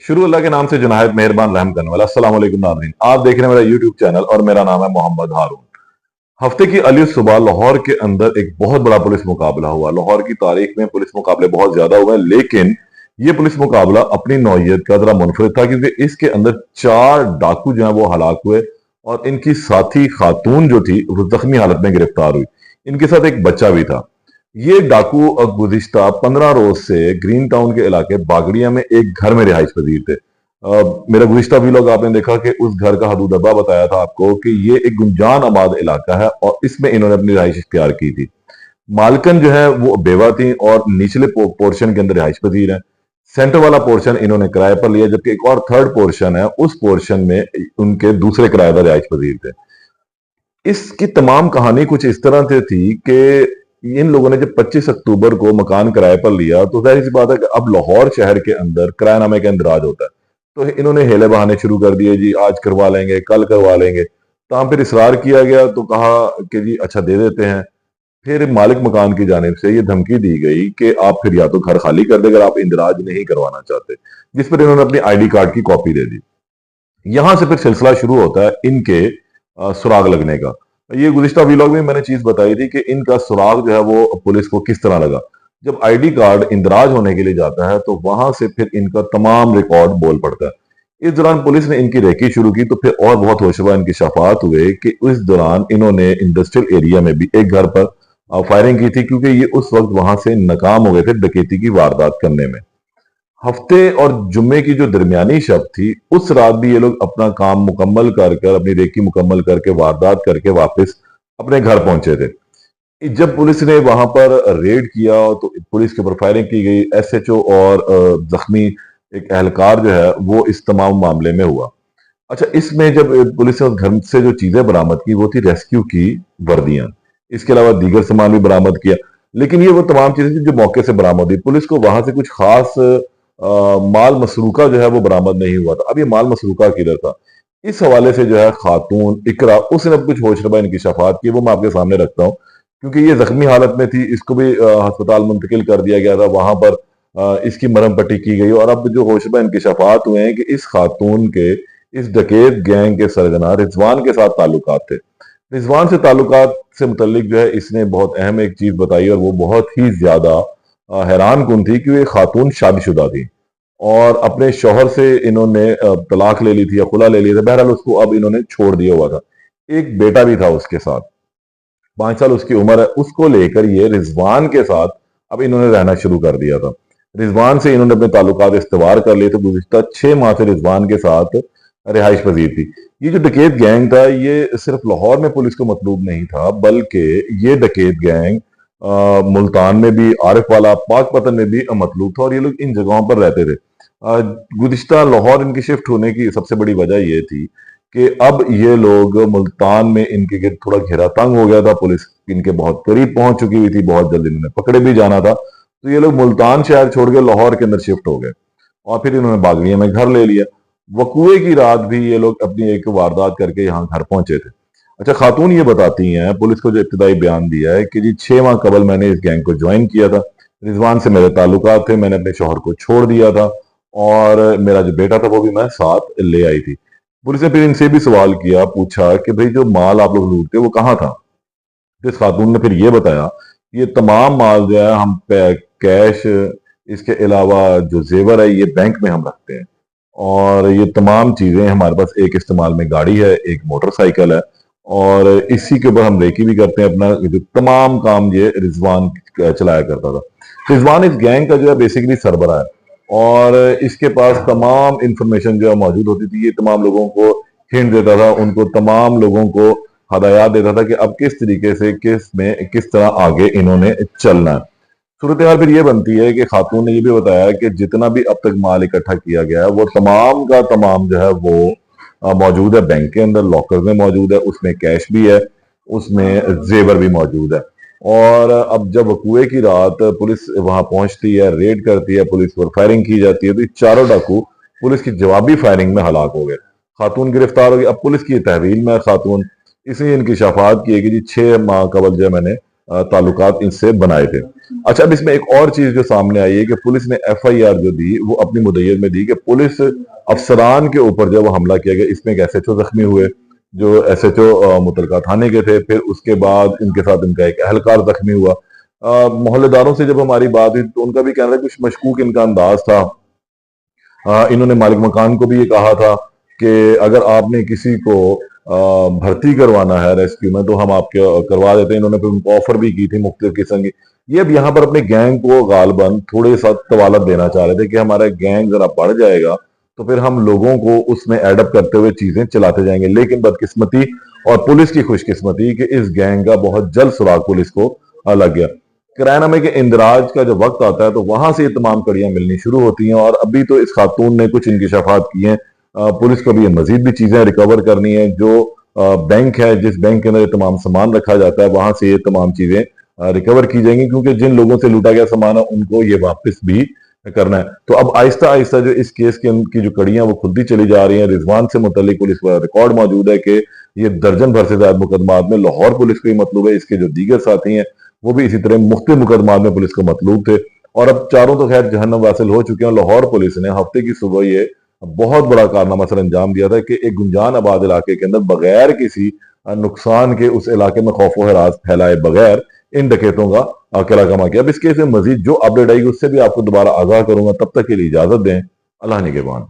शुरू अल्लाह के नाम से जो निहायत मेहरबान रहम करने वाला। अस्सलाम वालेकुम नाज़रीन, आप देख रहे हैं मेरा यूट्यूब चैनल और मेरा नाम है मोहम्मद हारून। हफ्ते की अली सुबह लाहौर के अंदर एक बहुत बड़ा पुलिस मुकाबला हुआ। लाहौर की तारीख में पुलिस मुकाबले बहुत ज्यादा हुए, लेकिन ये पुलिस मुकाबला अपनी नौयत का जरा मुनफरिद था, क्योंकि इसके अंदर 4 डाकू जो है वो हलाक हुए और इनकी साथी खातून जो थी वो जख्मी हालत में गिरफ्तार हुई। इनके साथ एक बच्चा भी था। ये डाकू गुज़िश्ता 15 रोज से ग्रीन टाउन के इलाके बागड़िया में एक घर में रिहाइश पजीर थे। मेरा गुज़िश्ता व्लॉग आपने देखा कि उस घर का हदूदब्बा बताया था आपको कि ये एक गुंजान आबाद इलाका है और इसमें इन्होंने अपनी रिहाइश इख्तियार की थी। मालकन जो है वो बेवा थी और निचले पोर्शन के अंदर रिहाइश पजीर है। सेंटर वाला पोर्शन इन्होंने किराए पर लिया, जबकि एक और थर्ड पोर्शन है, उस पोर्शन में उनके दूसरे किराएदार रिहाइश पजीर थे। इसकी तमाम कहानी कुछ इस तरह से थी कि इन लोगों ने जब 25 अक्टूबर को मकान किराए पर लिया तो जाहिर सी बात है कि अब लाहौर शहर के अंदर किरायानामे का इंदराज होता है। तो इन्होंने हेले बहाने शुरू कर दिए, जी आज करवा लेंगे, कल करवा लेंगे। तहाँ फिर इसरार किया गया तो कहा कि जी अच्छा दे देते हैं। फिर मालिक मकान की जानिब से ये धमकी दी गई कि आप फिर या तो घर खाली कर दे अगर आप इंदराज नहीं करवाना चाहते, जिस पर इन्होंने अपनी आईडी कार्ड की कॉपी दे दी। यहां से फिर सिलसिला शुरू होता है इनके सुराग लगने का। ये गुज़िश्ता व्लॉग में मैंने चीज बताई थी कि इनका सुराग जो है वो पुलिस को किस तरह लगा। जब आईडी कार्ड इंदराज होने के लिए जाता है तो वहां से फिर इनका तमाम रिकॉर्ड बोल पड़ता है। इस दौरान पुलिस ने इनकी रेकी शुरू की तो फिर और बहुत होशरुबा इंकिशाफात हुए कि उस दौरान इन्होंने इंडस्ट्रियल एरिया में भी एक घर पर फायरिंग की थी, क्योंकि ये उस वक्त वहां से नाकाम हो गए थे डकैती की वारदात करने में। हफ्ते और जुम्मे की जो दरमियानी शब थी उस रात भी ये लोग अपना काम मुकम्मल कर कर अपनी रेकी मुकम्मल करके वारदात करके वापस अपने घर पहुंचे थे। जब पुलिस ने वहां पर रेड किया तो पुलिस के ऊपर फायरिंग की गई। एसएचओ और जख्मी एक एहलकार जो है वो इस तमाम मामले में हुआ। अच्छा, इसमें जब पुलिस ने उस घर से जो चीजें बरामद की वो थी रेस्क्यू की वर्दियां। इसके अलावा दीगर सामान भी बरामद किया, लेकिन ये वो तमाम चीजें थी जो मौके से बरामद हुई। पुलिस को वहां से कुछ खास माल मसरूका जो है वो बरामद नहीं हुआ था। अब ये माल मसरूका किधर था, इस हवाले से जो है खातून इकरा उसने अब कुछ होशरुबा इंकिशाफात की, वो मैं आपके सामने रखता हूँ। क्योंकि ये जख्मी हालत में थी, इसको भी अस्पताल मुंतकिल कर दिया गया था, वहां पर इसकी मरहम पट्टी की गई। और अब जो होशरुबा इंकिशाफात हुए हैं कि इस खातून के इस डकैत गैंग के सरगना रिजवान के साथ ताल्लुकात थे। रिजवान से ताल्लुकात से मुतल्लिक जो है इसने बहुत अहम एक चीज बताई और वो बहुत ही ज्यादा हैरान कुन थी कि ये खातून शादीशुदा थी और अपने शौहर से इन्होंने तलाक ले ली थी या खुला ले लिया था। बहरहाल उसको अब इन्होंने छोड़ दिया हुआ था। एक बेटा भी था उसके साथ, 5 साल उसकी उम्र है। उसको लेकर ये रिजवान के साथ अब इन्होंने रहना शुरू कर दिया था। रिजवान से इन्होंने अपने ताल्लुकात इस्तवार कर लिए थे। गुज़िश्ता 6 माह से रिजवान के साथ रिहाइश पजीर थी। ये जो डकैत गैंग था ये सिर्फ लाहौर में पुलिस को मतलूब नहीं था, बल्कि ये डकैत गैंग मुल्तान में भी, आरिफ वाला, पाकपतन में भी मतलूब था और ये लोग इन जगहों पर रहते थे। गुज़िश्ता लाहौर इनकी शिफ्ट होने की सबसे बड़ी वजह ये थी कि अब ये लोग मुल्तान में इनके गिर्द थोड़ा घेरा तंग हो गया था। पुलिस इनके बहुत करीब पहुंच चुकी हुई थी, बहुत जल्द इन्होंने पकड़े भी जाना था। तो ये लोग मुल्तान शहर छोड़ के लाहौर के अंदर शिफ्ट हो गए और फिर इन्होंने बागड़िया में घर ले लिया। वकुए की रात भी ये लोग अपनी एक वारदात करके यहाँ घर पहुंचे थे। अच्छा, खातून ये बताती हैं पुलिस को जो इब्तिदाई बयान दिया है कि जी 6 माह कबल मैंने इस गैंग को ज्वाइन किया था। रिजवान से मेरे ताल्लुकात थे, मैंने अपने शौहर को छोड़ दिया था और मेरा जो बेटा था वो भी मैं साथ ले आई थी। पुलिस ने फिर इनसे भी सवाल किया, पूछा कि भाई जो माल आप लोग लूटते वो कहाँ था। तो इस खातून ने फिर ये बताया ये तमाम माल जो है हम कैश, इसके अलावा जो जेवर है ये बैंक में हम रखते हैं और ये तमाम चीजें हमारे पास एक इस्तेमाल में गाड़ी है, एक मोटरसाइकिल है और इसी के ऊपर हम रेकी भी करते हैं। अपना जो तमाम काम ये रिजवान चलाया करता था। रिजवान इस गैंग का जो है बेसिकली सरबरा है और इसके पास तमाम इंफॉर्मेशन जो है मौजूद होती थी। ये तमाम लोगों को हिंट देता था, उनको तमाम लोगों को हदायत देता था कि अब किस तरीके से किस तरह आगे इन्होंने चलना है। सूरत हाल फिर ये बनती है कि खातून ने ये भी बताया कि जितना भी अब तक माल इकट्ठा किया गया है वो तमाम का तमाम जो है वो मौजूद है बैंक के अंदर, लॉकर में मौजूद है, उसमें कैश भी है, उसमें जेवर भी मौजूद है। और अब जब वकुए की रात पुलिस वहां पहुंचती है, रेड करती है, पुलिस पर फायरिंग की जाती है, तो ये चारों डाकू पुलिस की जवाबी फायरिंग में हलाक हो गए। खातून गिरफ्तार हो गई। अब पुलिस की तहवील में खातून इसलिए इंकिशाफात की है कि जी 6 माह कबल जो है मैंने ताल्लुकात इनसे बनाए थे। अच्छा, अब इसमें एक और चीज जो सामने आई है कि पुलिस ने एफआईआर जो दी वो अपनी मुद्दईयत में दी कि पुलिस अफसरान के ऊपर जब हमला किया गया, इसमें एक एसएचओ जख्मी हुए जो एसएचओ मुतलका थाने के थे, फिर उसके बाद इनके साथ इनका एक अहलकार जख्मी हुआ। मोहल्लेदारों से जब हमारी बात हुई तो उनका भी कहना था, कुछ मशकूक इनका अंदाज था। इन्होंने मालिक मकान को भी ये कहा था कि अगर आपने किसी को भर्ती करवाना है रेस्क्यू में तो हम आपके करवा देते हैं। इन्होंने फिर उनको ऑफर भी की थी मुख्तलिफ किस्म की। ये अब यहाँ पर अपने गैंग को गालबन थोड़े सा तवालत देना चाह रहे थे कि हमारा गैंग जरा बढ़ जाएगा तो फिर हम लोगों को उसमें एडअप करते हुए चीजें चलाते जाएंगे। लेकिन बदकिस्मती और पुलिस की खुशकिस्मती कि इस गैंग का बहुत जल्द सुराग पुलिस को लग गया। करायनामे के इंदराज का जब वक्त आता है तो वहां से ये तमाम कड़ियां मिलनी शुरू होती हैं और अभी तो इस खातून ने कुछ इंकिशाफात किए हैं। पुलिस को भी ये मजीद भी चीजें रिकवर करनी है। जो बैंक है, जिस बैंक के अंदर ये तमाम सामान रखा जाता है, वहां से ये तमाम चीजें रिकवर की जाएंगी क्योंकि जिन लोगों से लूटा गया सामान है उनको ये वापस भी करना है। तो अब आहिस्ता आहिस्ता जो इस केस की जो कड़ियां वो खुलती चली जा रही हैं। रिजवान से मुतल्लिक पुलिस का रिकॉर्ड मौजूद है कि ये दर्जन भर से ज्यादा मुकदमात में लाहौर पुलिस को ही मतलूब है। इसके जो दीगर साथी हैं वो भी इसी तरह मुख्तलिफ मुकदमात में पुलिस को मतलूब थे और अब चारों तो खैर जहन्नम वासिल हो चुके हैं। लाहौर पुलिस ने हफ्ते की सुबह ये बहुत बड़ा कारनामा सर अंजाम दिया था कि एक गुंजान आबाद इलाके के अंदर बगैर किसी नुकसान के उस इलाके में खौफ व हरास फैलाए बगैर इन डकैतों का किला कमा किया। अब इस केस में मजीद जो अपडेट आएगी उससे भी आपको दोबारा आगाह करूंगा। तब तक के लिए इजाजत दें। अल्लाह निगहबान।